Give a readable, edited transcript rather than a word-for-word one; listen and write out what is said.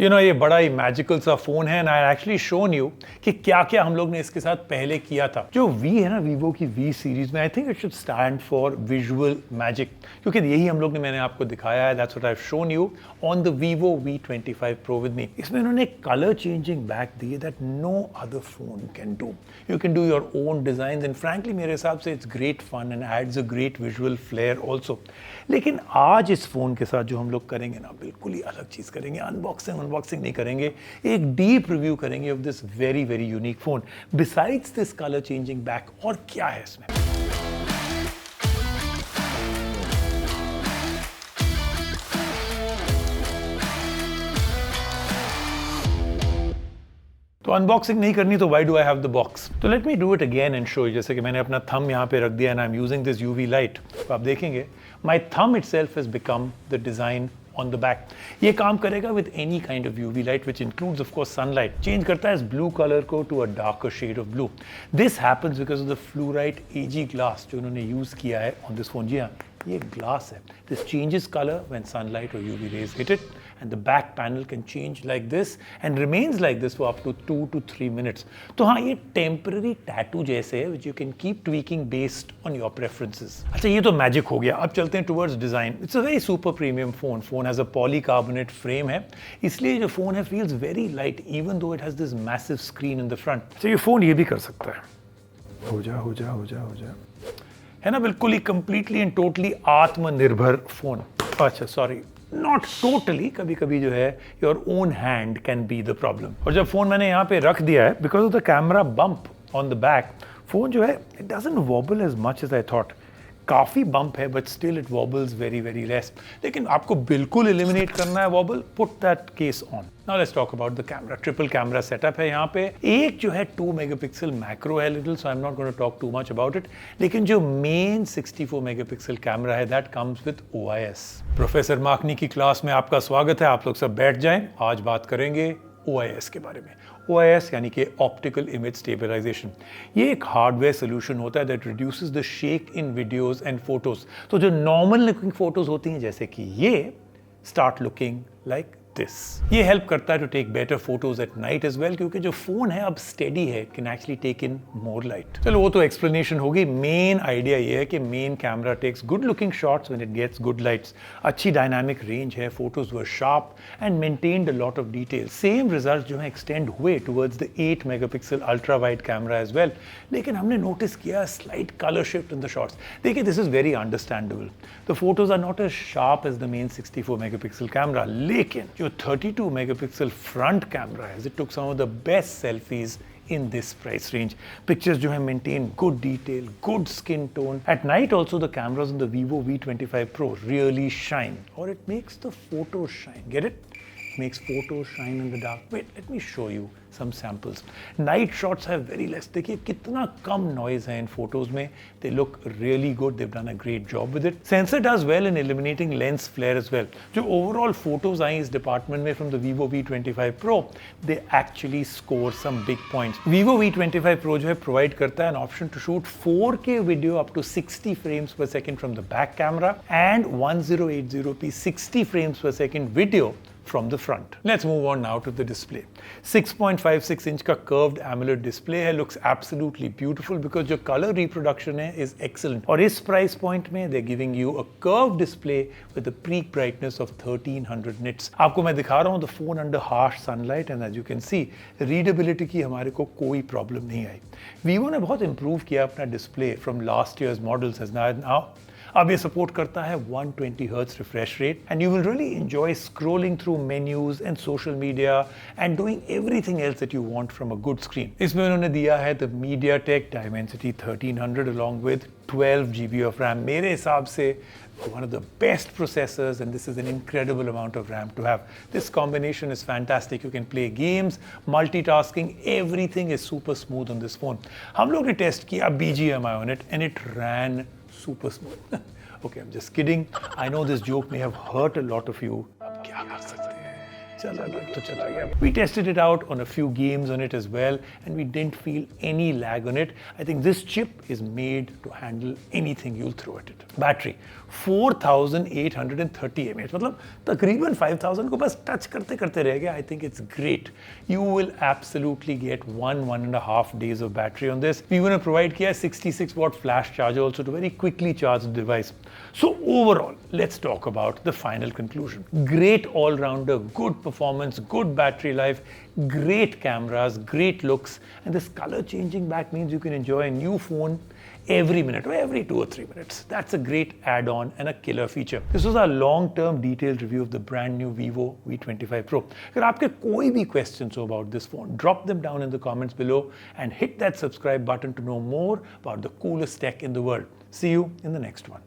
ये बड़ा ही मैजिकल सा फोन है and I actually shown you कि क्या क्या हम लोग ने इसके साथ पहले किया था। जो वी है ना, वीवो की वी सीरीज में, I think it should stand for visual magic, क्योंकि यही हम लोग ने मैंने आपको दिखाया है। That's what I have shown you on the vivo V25 Pro with me. इसमें उन्होंने कलर चेंजिंग बैक दी है that no other phone can do. You can do your own design and frankly मेरे हिसाब से it's great fun and adds a great visual flair also. लेकिन आज इस फोन के साथ जो हम लोग करेंगे ना, बिल्कुल ही अलग चीज करेंगे। अनबॉक्सिंग नहीं करेंगे, एक डीप रिव्यू करेंगे of this very very unique phone besides this colour changing back. और क्या है इसमें? तो अनबॉक्सिंग नहीं करनी तो why do I have the box? तो let me do it again and show you. जैसे कि मैंने अपना थंब यहाँ पे रख दिया and I am using this UV light, तो आप देखेंगे my thumb itself has become the design on the back. ये काम करेगा with any kind of UV light which includes of course sunlight. Change करता है इस blue color को to a darker shade of blue. This happens because of the fluorite AG glass जो उन्होंने use किया है on this phone. जी हाँ, ये glass है. This changes color when sunlight or UV rays hit it, and the back panel can change like this and remains like this for up to 2 to 3 minutes. तो हाँ, ये temporary tattoo जैसे है which you can keep tweaking based on your preferences. अच्छा, ये तो magic हो गया। अब चलते हैं towards design. It's a very super premium phone. Phone has a polycarbonate frame है, इसलिए जो phone है feels very light even though it has this massive screen in the front. तो ये phone ये भी कर सकता है। हो जा है ना, बिल्कुल ही कंप्लीटली एंड टोटली आत्मनिर्भर फोन। अच्छा सॉरी, नॉट टोटली, कभी कभी जो है your own hand can be the problem. और जब फोन मैंने यहाँ पे रख दिया है, because of the camera bump on the back, phone जो है it doesn't wobble as much as I thought. काफी बम्प है but still it wobbles very very less. लेकिन आपको बिल्कुल एलिमिनेट करना है vowel, put that case on. Now let's talk about the camera. Triple camera setup है यहाँ पे। एक जो है 2 मेगापिक्सल मैक्रो है little, so I am not going to talk too much about it. लेकिन जो मेन 64 मेगापिक्सल कैमरा है that comes with OIS। Professor Makani की क्लास में आपका स्वागत है। आप लोग सब बैठ जाएं, आज बात करेंगे OIS के बारे में। OIS यानी कि ऑप्टिकल इमेज स्टेबलाइजेशन। ये एक हार्डवेयर सोल्यूशन होता है that reduces the shake in videos and photos. तो जो नॉर्मल लुकिंग फोटोज होती हैं जैसे कि ये, स्टार्ट लुकिंग लाइक दिस। ये हेल्प करता है to take better photos at night as well, क्योंकि जो फोन है अब स्टेडी है, can actually take in more light. चलो वो तो एक्सप्लेनेशन होगी। मेन आइडिया ये है कि main camera takes good looking shots when it gets good lights. अच्छी डायनामिक रेंज है, photos were sharp and maintained a lot of detail. Same result जो है एक्सटेंड हुए towards the 8 megapixel ultra wide camera as well. लेकिन हमने notice किया slight colour shift in the shots. देखिए, this is very understandable. The photos are not as sharp as the main 64 megapixel camera, लेकिन जो 32 megapixel front camera है, it took some of the best selfies in this price range. Pictures जो है maintain good detail, good skin tone. At night also the cameras in the vivo V25 Pro really shine, or it makes the photos shine. Get it? Makes photos shine in the dark. Wait, let me show you some samples. Night shots have very less. देखिए कितना कम noise है इन photos में. They look really good. They've done a great job with it. Sensor does well in eliminating lens flare as well. जो overall photos आई इस department में from the vivo V25 Pro, they actually score some big points. vivo V25 Pro जो है provide करता है an option to shoot 4K video up to 60 frames per second from the back camera and 1080p 60 frames per second video from the front. Let's move on now to the display. 6.56 inch का curved AMOLED display है, looks absolutely beautiful because जो color reproduction है is excellent. और इस price point में they're giving you a curved display with a peak brightness of 1300 nits. आपको मैं दिखा रहा हूँ the phone under harsh sunlight and as you can see readability की हमारे को कोई problem नहीं आई। Vivo ने बहुत improve किया अपना display from last year's models as now अब ये सपोर्ट करता है 120 Hz refresh rate and you will really enjoy scrolling through menus and social media and doing everything else that you want from a good screen. इसमें उन्होंने दिया है the MediaTek Dimensity 1300 along with 12 GB of RAM। मेरे हिसाब से one of the best processors and this is an incredible amount of RAM to have. This combination is fantastic. You can play games, multitasking, everything is super smooth on this phone. हम लोग ने test किया BGMI on it and it ran super smooth. Okay, I'm just kidding. I know this joke may have hurt a lot of you. अब क्या कर सकते हैं? We tested it out on a few games on it as well, and we didn't feel any lag on it. I think this chip is made to handle anything you'll throw at it. Battery 4830 mAh, मतलब तकरीबन 5000 को बस touch करते करते रह गया. I think it's great. You will absolutely get 1.5 days of battery on this. We want to provide 66 watt flash charger also to very quickly charge the device. So overall, let's talk about the final conclusion. Great all-rounder, good performance, good battery life, great cameras, great looks, and this color changing back means you can enjoy a new phone every minute or every 2 or 3 minutes. That's a great add-on and a killer feature. This was our long-term detailed review of the brand new Vivo V25 Pro. If आपके कोई भी questions हो about this phone, drop them down in the comments below and hit that subscribe button to know more about the coolest tech in the world. See you in the next one.